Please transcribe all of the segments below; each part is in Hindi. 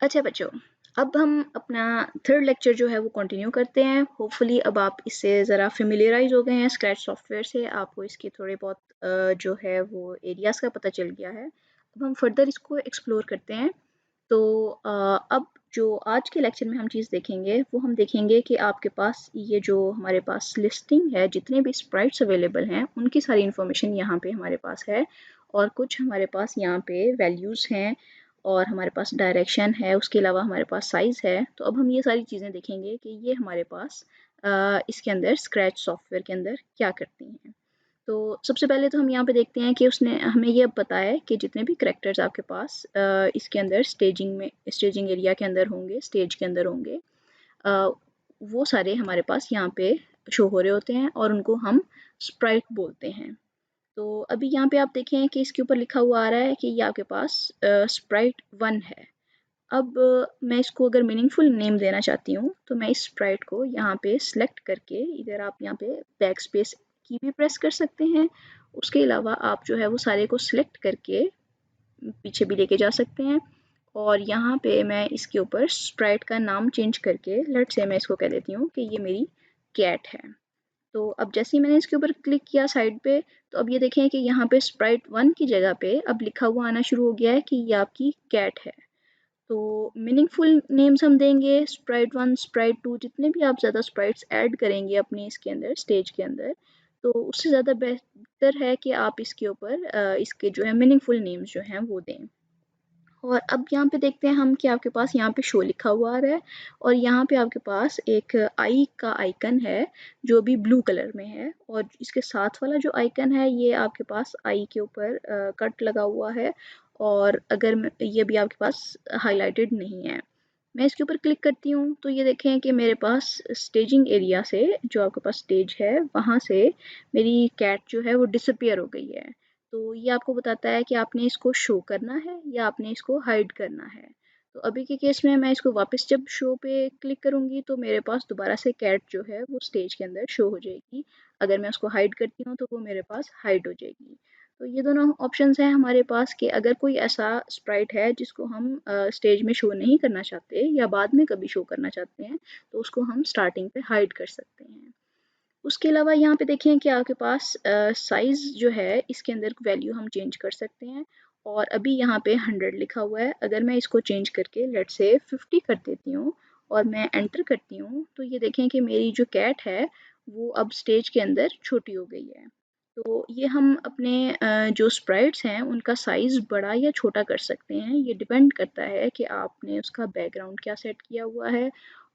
अच्छा बच्चों, अब हम अपना थर्ड लेक्चर जो है वो कंटिन्यू करते हैं। होपफुली अब आप इससे ज़रा फेमिलियराइज हो गए हैं स्क्रैच सॉफ्टवेयर से, आपको इसके थोड़े बहुत जो है वो एरियाज़ का पता चल गया है। अब हम फर्दर इसको एक्सप्लोर करते हैं। तो अब जो आज के लेक्चर में हम चीज़ देखेंगे वो हम देखेंगे कि आपके पास ये जो हमारे पास लिस्टिंग है, जितने भी स्प्राइट्स अवेलेबल हैं उनकी सारी इन्फॉर्मेशन यहाँ पे हमारे पास है, और कुछ हमारे पास यहाँ पे वैल्यूज़ हैं, और हमारे पास डायरेक्शन है, उसके अलावा हमारे पास साइज़ है। तो अब हम ये सारी चीज़ें देखेंगे कि ये हमारे पास इसके अंदर स्क्रैच सॉफ्टवेयर के अंदर क्या करती हैं। तो सबसे पहले तो हम यहाँ पे देखते हैं कि उसने हमें ये पता है कि जितने भी करैक्टर्स आपके पास इसके अंदर स्टेजिंग एरिया के अंदर होंगे, स्टेज के अंदर होंगे, अ, वो सारे हमारे पास यहाँ पे शो हो रहे होते हैं और उनको हम स्प्राइट बोलते हैं। तो अभी यहाँ पे आप देखें कि इसके ऊपर लिखा हुआ आ रहा है कि ये आपके पास स्प्राइट 1 है। अब मैं इसको अगर मीनिंगफुल नेम देना चाहती हूँ तो मैं इस स्प्राइट को यहाँ पे सिलेक्ट करके, इधर आप यहाँ पे बैक स्पेस की भी प्रेस कर सकते हैं। उसके अलावा आप जो है वो सारे को सिलेक्ट करके पीछे भी लेके जा सकते हैं, और यहाँ पे मैं इसके ऊपर स्प्राइट का नाम चेंज करके लेट्स से मैं इसको कह देती हूँ कि ये मेरी कैट है। तो अब जैसे ही मैंने इसके ऊपर क्लिक किया साइड पे, तो अब ये देखें कि यहाँ पे स्प्राइट 1 की जगह पे अब लिखा हुआ आना शुरू हो गया है कि ये आपकी कैट है। तो मीनिंगफुल नेम्स हम देंगे, स्प्राइट 1, स्प्राइट 2, जितने भी आप ज़्यादा स्प्राइट्स ऐड करेंगे अपने इसके अंदर, स्टेज के अंदर, तो उससे ज़्यादा बेहतर है कि आप इसके ऊपर इसके जो है मीनिंगफुल नेम्स जो हैं वो दें। और अब यहाँ पे देखते हैं हम कि आपके पास यहाँ पे शो लिखा हुआ आ रहा है, और यहाँ पे आपके पास एक आई का आइकन है जो भी ब्लू कलर में है, और इसके साथ वाला जो आइकन है ये आपके पास आई के ऊपर कट लगा हुआ है, और अगर ये भी आपके पास हाईलाइटेड नहीं है। मैं इसके ऊपर क्लिक करती हूँ तो ये देखें कि मेरे पास स्टेजिंग एरिया से, जो आपके पास स्टेज है वहाँ से मेरी कैट जो है वो डिसअपियर हो गई है। तो ये आपको बताता है कि आपने इसको शो करना है या आपने इसको हाइड करना है। तो अभी के केस में मैं इसको वापस जब शो पे क्लिक करूँगी तो मेरे पास दोबारा से कैट जो है वो स्टेज के अंदर शो हो जाएगी। अगर मैं उसको हाइड करती हूँ तो वो मेरे पास हाइड हो जाएगी। तो ये दोनों ऑप्शंस हैं हमारे पास कि अगर कोई ऐसा स्प्राइट है जिसको हम स्टेज में शो नहीं करना चाहते या बाद में कभी शो करना चाहते हैं, तो उसको हम स्टार्टिंग पे हाइड कर सकते हैं। उसके अलावा यहाँ पे देखें कि आपके पास साइज़ जो है इसके अंदर वैल्यू हम चेंज कर सकते हैं, और अभी यहाँ पे 100 लिखा हुआ है। अगर मैं इसको चेंज करके लेट्स से 50 कर देती हूँ और मैं एंटर करती हूँ, तो ये देखें कि मेरी जो कैट है वो अब स्टेज के अंदर छोटी हो गई है। तो ये हम अपने जो स्प्राइट्स हैं उनका साइज़ बड़ा या छोटा कर सकते हैं। ये डिपेंड करता है कि आपने उसका बैकग्राउंड क्या सेट किया हुआ है,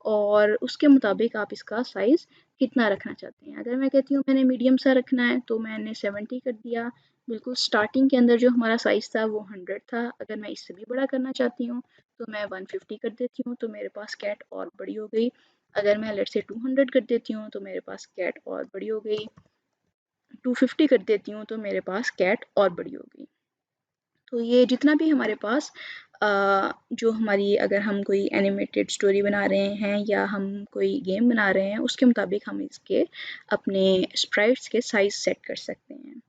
और उसके मुताबिक आप इसका साइज़ कितना रखना चाहते हैं। अगर मैं कहती हूँ मैंने मीडियम सा रखना है तो मैंने 70 कर दिया। बिल्कुल स्टार्टिंग के अंदर जो हमारा साइज़ था वो 100 था। अगर मैं इससे भी बड़ा करना चाहती हूँ तो मैं 150 कर देती हूँ, तो मेरे पास कैट और बड़ी हो गई। अगर मैं लेट्स से 200 कर देती हूँ तो मेरे पास कैट और बड़ी हो गई। 250 कर देती हूँ तो मेरे पास कैट और बड़ी हो गई। तो ये जितना भी हमारे पास जो हमारी, अगर हम कोई एनिमेटेड स्टोरी बना रहे हैं या हम कोई गेम बना रहे हैं, उसके मुताबिक हम इसके अपने स्प्राइट्स के साइज़ सेट कर सकते हैं।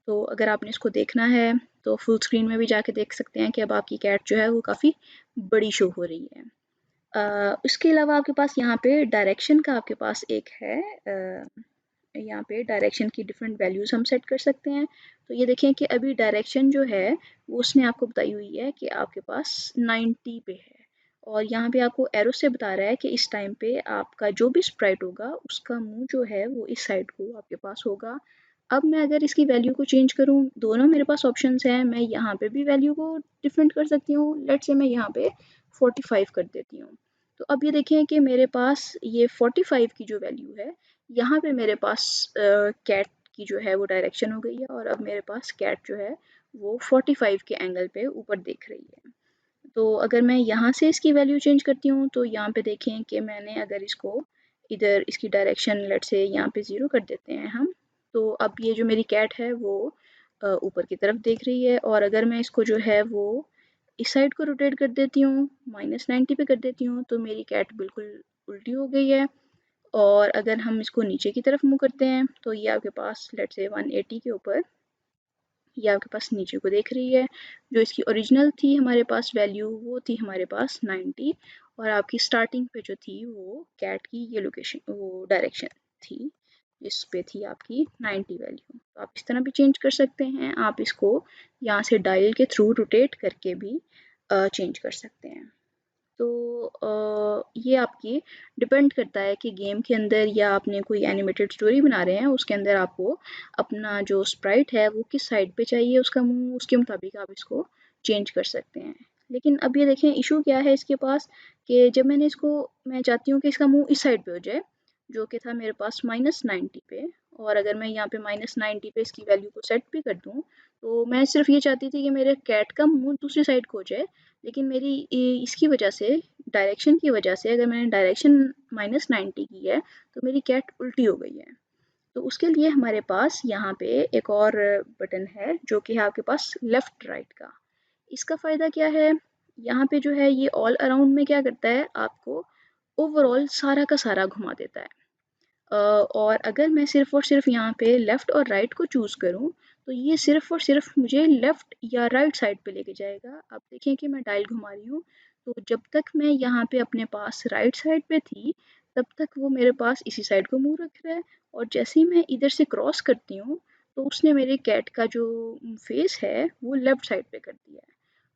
तो अगर आपने इसको देखना है तो फुल स्क्रीन में भी जाके देख सकते हैं कि अब आपकी कैट जो है वो काफ़ी बड़ी शो हो रही है। उसके अलावा आपके पास यहाँ पे डायरेक्शन का आपके पास एक है, यहाँ पे डायरेक्शन की डिफरेंट वैल्यूज़ हम सेट कर सकते हैं। तो ये देखें कि अभी डायरेक्शन जो है वो उसने आपको बताई हुई है कि आपके पास 90 पे है, और यहाँ पे आपको एरो से बता रहा है कि इस टाइम पे आपका जो भी स्प्राइट होगा उसका मुंह जो है वो इस साइड को आपके पास होगा। अब मैं अगर इसकी वैल्यू को चेंज करूँ, दोनों मेरे पास ऑप्शंस हैं। मैं यहाँ पे भी वैल्यू को डिफरेंट कर सकती हूँ। लेट्स से मैं यहाँ पे 45 कर देती हूँ। तो अब ये देखें कि मेरे पास ये 45 की जो वैल्यू है, यहाँ पे मेरे पास कैट की जो है वो डायरेक्शन हो गई है, और अब मेरे पास कैट जो है वो 45 के एंगल पे ऊपर देख रही है। तो अगर मैं यहाँ से इसकी वैल्यू चेंज करती हूँ तो यहाँ पे देखें कि मैंने अगर इसको इधर इसकी डायरेक्शन लेट्स से यहाँ पे 0 कर देते हैं हम, तो अब ये जो मेरी कैट है वो ऊपर की तरफ देख रही है। और अगर मैं इसको जो है वो इस साइड को रोटेट कर देती हूँ, -90 पे कर देती हूँ, तो मेरी कैट बिल्कुल उल्टी हो गई है। और अगर हम इसको नीचे की तरफ मूव करते हैं तो ये आपके पास लेट्स से 180 के ऊपर ये आपके पास नीचे को देख रही है। जो इसकी ओरिजिनल थी हमारे पास वैल्यू, वो थी हमारे पास 90, और आपकी स्टार्टिंग पे जो थी वो कैट की ये लोकेशन, वो डायरेक्शन थी, इस पे थी आपकी 90 वैल्यू। तो आप इस तरह भी चेंज कर सकते हैं। आप इसको यहाँ से डायल के थ्रू रोटेट करके भी चेंज कर सकते हैं। तो ये आपकी डिपेंड करता है कि गेम के अंदर या आपने कोई एनिमेटेड स्टोरी बना रहे हैं उसके अंदर आपको अपना जो स्प्राइट है वो किस साइड पे चाहिए उसका मुंह, उसके मुताबिक आप इसको चेंज कर सकते हैं। लेकिन अब ये देखें इशू क्या है इसके पास, कि जब मैं चाहती हूँ कि इसका मुंह इस साइड पे हो जाए, जो कि था मेरे पास -90 पे, और अगर मैं यहाँ पे -90 पे इसकी वैल्यू को सेट भी कर दूँ, तो मैं सिर्फ ये चाहती थी कि मेरे कैट का मुंह दूसरी साइड को हो जाए। लेकिन मेरी इसकी वजह से, डायरेक्शन की वजह से, अगर मैंने डायरेक्शन -90 की है तो मेरी कैट उल्टी हो गई है। तो उसके लिए हमारे पास यहाँ पे एक और बटन है जो कि है आपके पास लेफ़्ट राइट का। इसका फ़ायदा क्या है, यहाँ पे जो है ये ऑल अराउंड में क्या करता है, आपको ओवरऑल सारा का सारा घुमा देता है। और अगर मैं सिर्फ़ और सिर्फ यहाँ पे लेफ़्ट और राइट को चूज़ करूँ, तो ये सिर्फ़ और सिर्फ मुझे लेफ़्ट या राइट साइड पे लेके जाएगा। आप देखें कि मैं डायल घुमा रही हूँ, तो जब तक मैं यहाँ पे अपने पास राइट साइड पे थी, तब तक वो मेरे पास इसी साइड को मुँह रख रहा है, और जैसे ही मैं इधर से क्रॉस करती हूँ, तो उसने मेरे कैट का जो फेस है, वो लेफ़्ट साइड पे कर दिया है।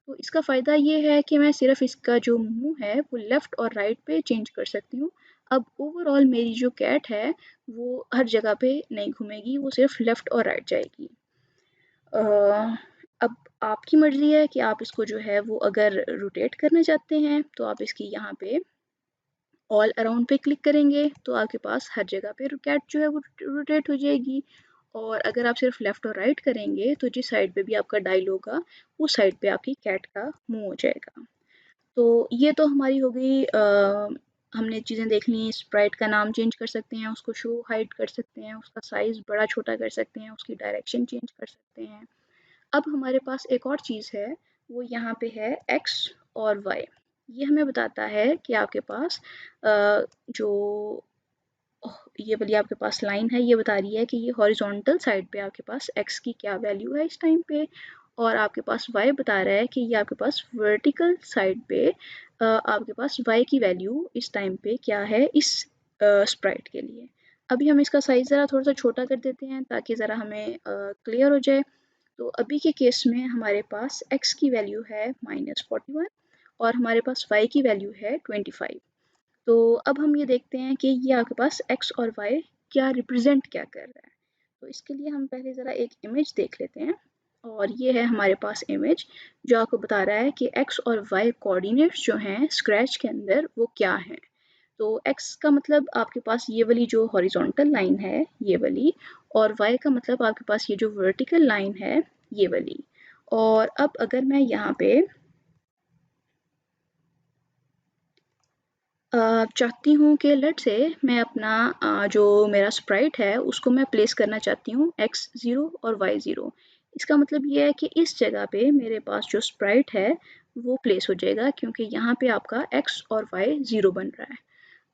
तो इसका फ़ायदा ये है कि मैं सिर्फ़ इसका जो मुँह है, वो लेफ़्ट और राइट पे चेंज कर सकती हूँ। अब ओवरऑल मेरी जो कैट है, वो हर जगह पे नहीं घूमेगी, वो सिर्फ़ लेफ़्ट और राइट जाएगी। अ, अब आपकी मर्ज़ी है कि आप इसको जो है वो अगर रोटेट करना चाहते हैं, तो आप इसकी यहाँ पे ऑल अराउंड पे क्लिक करेंगे, तो आपके पास हर जगह पे कैट जो है वो रोटेट हो जाएगी। और अगर आप सिर्फ लेफ़्ट और राइट करेंगे, तो जिस साइड पे भी आपका डायल होगा, उस साइड पे आपकी कैट का मुँह हो जाएगा। तो ये तो हमारी हो गई, हमने चीज़ें देख ली, स्प्राइट का नाम चेंज कर सकते हैं, उसको शो हाइड कर सकते हैं, उसका साइज़ बड़ा छोटा कर सकते हैं, उसकी डायरेक्शन चेंज कर सकते हैं। अब हमारे पास एक और चीज़ है, वो यहाँ पे है एक्स और वाई। ये हमें बताता है कि आपके पास जो ये वाली आपके पास लाइन है, ये बता रही है कि ये हॉरिजॉन्टल साइड पे आपके पास एक्स की क्या वैल्यू है इस टाइम पे, और आपके पास वाई बता रहा है कि ये आपके पास वर्टिकल साइड पे आपके पास वाई की वैल्यू इस टाइम पे क्या है इस स्प्राइट के लिए। अभी हम इसका साइज़ ज़रा थोड़ा सा छोटा कर देते हैं ताकि ज़रा हमें क्लियर हो जाए। तो अभी के केस में हमारे पास x की वैल्यू है -41, और हमारे पास y की वैल्यू है 25। तो अब हम ये देखते हैं कि ये आपके पास x और y क्या रिप्रेजेंट क्या कर रहा है। तो इसके लिए हम पहले ज़रा एक इमेज देख लेते हैं, और ये है हमारे पास इमेज जो आपको बता रहा है कि x और y कोऑर्डिनेट्स जो हैं स्क्रैच के अंदर वो क्या हैं। तो x का मतलब आपके पास ये वाली जो हॉरिजॉन्टल लाइन है ये वाली, और y का मतलब आपके पास ये जो वर्टिकल लाइन है ये वाली। और अब अगर मैं यहाँ पे चाहती हूँ कि लेट्स से मैं अपना जो मेरा स्प्राइट है उसको मैं प्लेस करना चाहती हूँ x0 और y0। इसका मतलब ये है कि इस जगह पे मेरे पास जो स्प्राइट है वो प्लेस हो जाएगा, क्योंकि यहाँ पे आपका x और y 0 बन रहा है।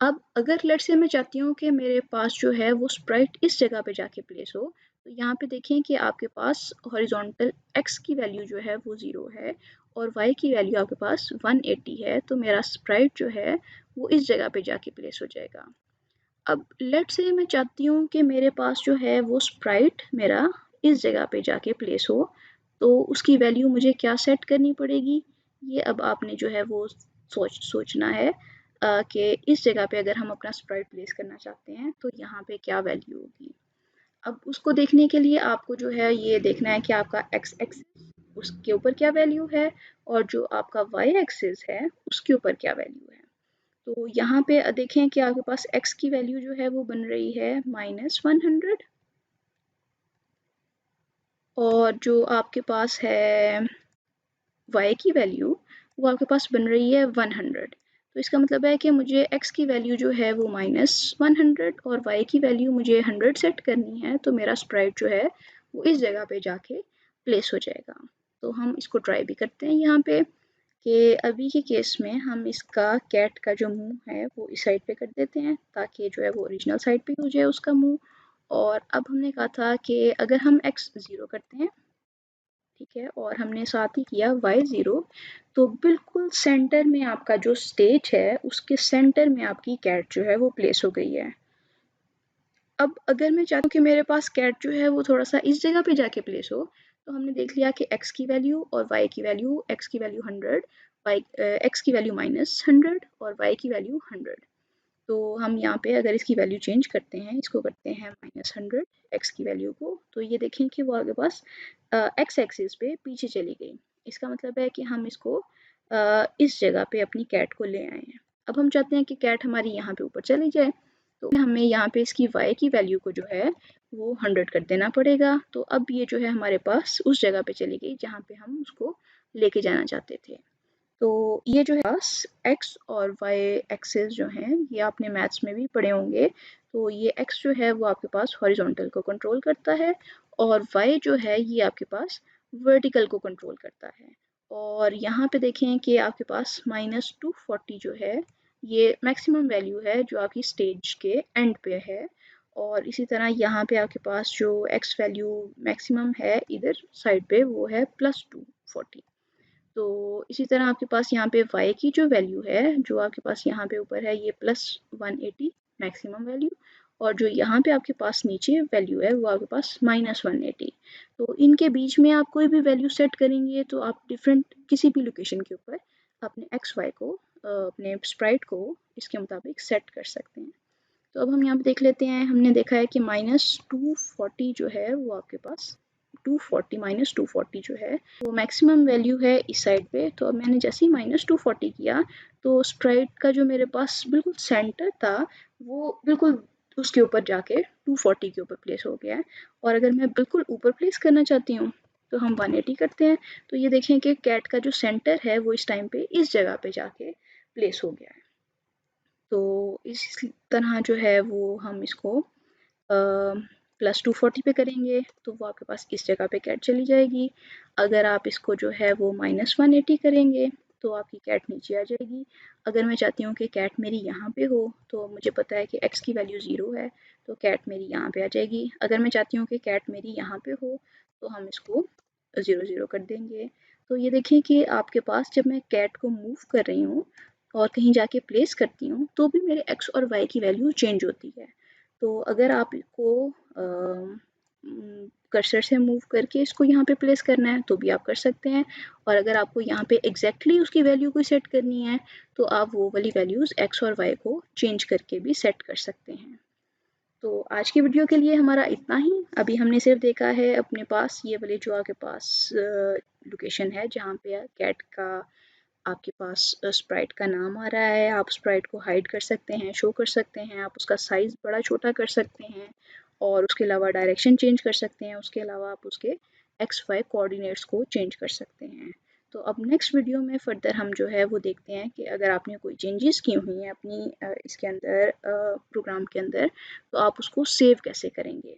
अब अगर लेट्स से मैं चाहती हूँ कि मेरे पास जो है वो स्प्राइट इस जगह पे जाके प्लेस हो, तो यहाँ पे देखें कि आपके पास हॉरिजॉन्टल x की वैल्यू जो है वो 0 है, और y की वैल्यू आपके पास 180 है, तो मेरा स्प्राइट जो है वो इस जगह पे जाके प्लेस हो जाएगा। अब लेट्स से मैं चाहती हूँ कि मेरे पास जो है वो स्प्राइट मेरा इस जगह पे जाके प्लेस हो, तो उसकी वैल्यू मुझे क्या सेट करनी पड़ेगी, ये अब आपने जो है वो सोचना है कि इस जगह पे अगर हम अपना स्प्राइट प्लेस करना चाहते हैं तो यहाँ पे क्या वैल्यू होगी। अब उसको देखने के लिए आपको जो है ये देखना है कि आपका एक्स एक्सिस उसके ऊपर क्या वैल्यू है, और जो आपका वाई एक्सिस है उसके ऊपर क्या वैल्यू है। तो यहाँ पे देखें कि आपके पास x की वैल्यू जो है वो बन रही है -100, और जो आपके पास है y की वैल्यू वो आपके पास बन रही है 100। तो इसका मतलब है कि मुझे x की वैल्यू जो है वो -100 और y की वैल्यू मुझे 100 सेट करनी है, तो मेरा स्प्राइट जो है वो इस जगह पे जाके प्लेस हो जाएगा। तो हम इसको ट्राई भी करते हैं यहाँ पे, कि अभी के केस में हम इसका कैट का जो मुंह है वो इस साइड पे कर देते हैं ताकि जो है वो ओरिजिनल साइड पे हो जाए उसका मुंह। और अब हमने कहा था कि अगर हम x 0 करते हैं ठीक है, और हमने साथ ही किया y0, तो बिल्कुल सेंटर में आपका जो स्टेज है उसके सेंटर में आपकी कैट जो है वो प्लेस हो गई है। अब अगर मैं चाहती हूँ कि मेरे पास कैट जो है वो थोड़ा सा इस जगह पे जाके प्लेस हो, तो हमने देख लिया कि x की वैल्यू और y की वैल्यू, x की वैल्यू 100, x की वैल्यू -100 और y की वैल्यू 100। तो हम यहाँ पे अगर इसकी वैल्यू चेंज करते हैं, इसको करते हैं -100 x की वैल्यू को, तो ये देखें कि वो आपके पास x एक्सिस पे पीछे चली गई। इसका मतलब है कि हम इसको इस जगह पे अपनी कैट को ले आए हैं। अब हम चाहते हैं कि कैट हमारी यहाँ पे ऊपर चली जाए, तो हमें यहाँ पे इसकी y की वैल्यू को जो है वो 100 कर देना पड़ेगा। तो अब ये जो है हमारे पास उस जगह पे चली गई जहाँ पे हम उसको लेके जाना चाहते थे। तो ये जो है पास x और y एक्सिस जो हैं, ये आपने मैथ्स में भी पढ़े होंगे। तो ये x जो है वो आपके पास हॉरिजॉन्टल को कंट्रोल करता है और y जो है ये आपके पास वर्टिकल को कंट्रोल करता है। और यहाँ पे देखें कि आपके पास -240 जो है ये मैक्सिमम वैल्यू है जो आपकी स्टेज के एंड पे है। और इसी तरह यहाँ पे आपके पास जो x वैल्यू मैक्सिमम है इधर साइड पे वो है +240। तो इसी तरह आपके पास यहाँ पे y की जो वैल्यू है, जो आपके पास यहाँ पे ऊपर है ये +180 मैक्सिमम वैल्यू, और जो यहाँ पे आपके पास नीचे वैल्यू है वो आपके पास -180। तो इनके बीच में आप कोई भी वैल्यू सेट करेंगे तो आप डिफरेंट किसी भी लोकेशन के ऊपर अपने एक्स वाई को अपने स्प्राइट को इसके मुताबिक सेट कर सकते हैं। तो अब हम यहाँ पे देख लेते हैं, हमने देखा है कि -240 जो है वो आपके पास 240 -240 जो है वो मैक्सिमम वैल्यू है इस साइड पे। तो अब मैंने जैसे ही -240 किया तो स्प्राइट का जो मेरे पास बिल्कुल सेंटर था वो बिल्कुल उसके ऊपर जाके 240 के ऊपर प्लेस हो गया है। और अगर मैं बिल्कुल ऊपर प्लेस करना चाहती हूँ तो हम 180 करते हैं। तो ये देखें कि कैट का जो सेंटर है वो इस टाइम पे इस जगह पे जाके प्लेस हो गया है। तो इस तरह जो है वो हम इसको +240 पे करेंगे तो वो आपके पास इस जगह पे कैट चली जाएगी। अगर आप इसको जो है वो -180 करेंगे तो आपकी कैट नीचे आ जाएगी। अगर मैं चाहती हूँ कि कैट मेरी यहाँ पे हो, तो मुझे पता है कि x की वैल्यू 0 है, तो कैट मेरी यहाँ पे आ जाएगी। अगर मैं चाहती हूँ कि कैट मेरी यहाँ पे हो तो हम इसको 0 0 कर देंगे। तो ये देखिए कि आपके पास जब मैं कैट को मूव कर रही हूँ और कहीं जाके प्लेस करती हूँ तो भी मेरे x और y की वैल्यू चेंज होती है। तो अगर आप इसको कर्सर से मूव करके इसको यहाँ पे प्लेस करना है तो भी आप कर सकते हैं, और अगर आपको यहाँ पे एग्जैक्टली उसकी वैल्यू को सेट करनी है तो आप वो वाली वैल्यूज़ x और y को चेंज करके भी सेट कर सकते हैं। तो आज की वीडियो के लिए हमारा इतना ही। अभी हमने सिर्फ देखा है अपने पास ये वाले जो आपके पास लोकेशन है जहाँ पे कैट का आपके पास स्प्राइट का नाम आ रहा है। आप स्प्राइट को हाइड कर सकते हैं, शो कर सकते हैं, आप उसका साइज़ बड़ा छोटा कर सकते हैं और उसके अलावा डायरेक्शन चेंज कर सकते हैं। उसके अलावा आप उसके एक्स वाई कोऑर्डिनेट्स को चेंज कर सकते हैं। तो अब नेक्स्ट वीडियो में फर्दर हम जो है वो देखते हैं कि अगर आपने कोई चेंजेस की हुई हैं अपनी इसके अंदर प्रोग्राम के अंदर, तो आप उसको सेव कैसे करेंगे।